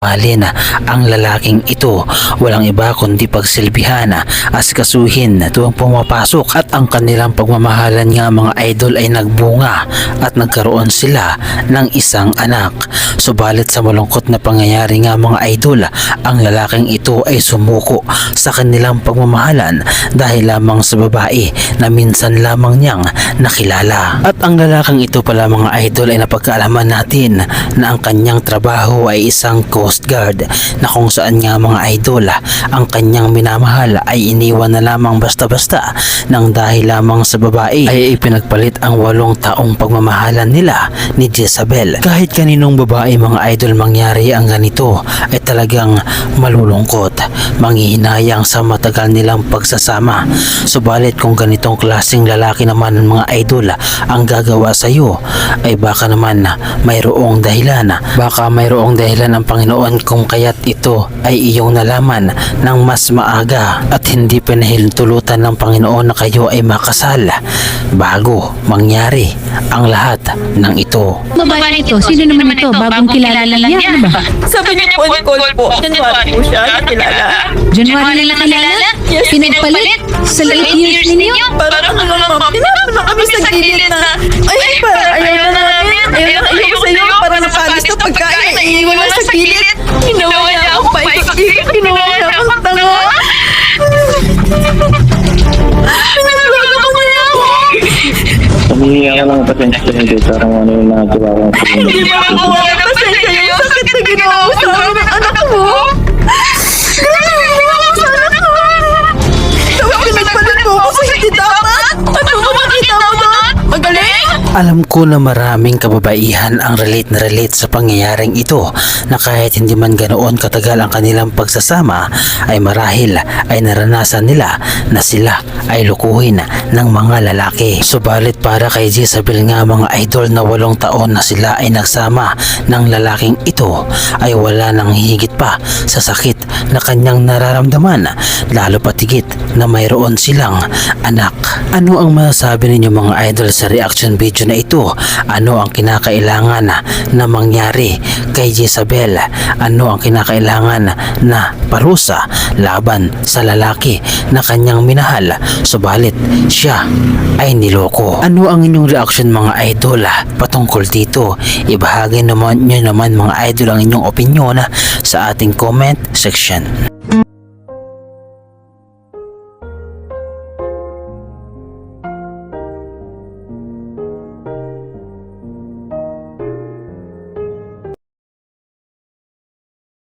Mahalin ang lalaking ito, walang iba kundi pagsilbihan, asikasuhin tuwang pumapasok at ang kanilang pagmamahalan nga mga idol ay nagbunga at nagkaroon sila ng isang anak. Subalit sa malungkot na pangyayari nga mga idol, ang lalaking ito ay sumuko sa kanilang pagmamahalan dahil lamang sa babae na minsan lamang niyang nakilala. At ang lalaking ito pala mga idol ay napagkaalaman natin na ang kanyang trabaho ay isang Coast Guard na kung saan nga mga idol ang kanyang minamahal ay iniwan na lamang basta-basta nang dahil lamang sa babae ay ipinagpalit ang 8 taong pagmamahalan nila ni Jezabel. Kahit kaninong babae mga idol mangyari ang ganito ay talagang malulungkot, manghihinayang sa matagal nilang pagsasama. Subalit kung ganitong klaseng lalaki naman mga idol ang gagawa sa iyo ay baka naman mayroong dahilan, ang Panginoon kung kaya't ito ay iyong nalaman ng mas maaga at hindi pinahintulutan ng Panginoon na kayo ay makasal bago mangyari ang lahat ng ito. Babae ito, sino naman ito? Bagong kilala niya, ano ba? Sabi niya po, call po. January po siya nakilala. January nila kilala? Yes, Pinagpalit sa late years ninyo? Parang ano lang ma'am, tinapon na kami sa gilid na, ay parang ayaw na namin, ayaw na ayaw sa'yo, parang napagis na pagkain, naiiwan na sa gilid. Ginawa niya ako paikot-ikot, ginawa niya akong tanga. Pinagbago ko niya ako. Humingi ako ng pasensya hindi parang ano yung nagawa ko. Hindi mo ako pasensya yung sakit na ginawa mo sa akin ng anak mo. Ginawa mo sa anak mo. Tapos pinagpalit mo ako sa hindi dapat. Ano mo makita mo doon? Magaling? Alam ko na maraming kababaihan ang relate na relate sa pangyayaring ito na kahit hindi man ganoon katagal ang kanilang pagsasama ay marahil ay naranasan nila na sila ay lukuhin ng mga lalaki. Subalit para kay Jezabel nga mga idol na 8 taon na sila ay nagsama ng lalaking ito ay wala nang higit pa sa sakit na kanyang nararamdaman, lalo patigit na mayroon silang anak. Ano ang masasabi ninyo mga idol sa reaction video na ito? Ano ang kinakailangan na mangyari kay Jezabel? Ano ang kinakailangan na parusa laban sa lalaki na kanyang minahal subalit siya ay niloko? Ano ang inyong reaction mga idol patungkol dito? Ibahagi naman nyo naman mga idol ang inyong opinion sa ating comment section.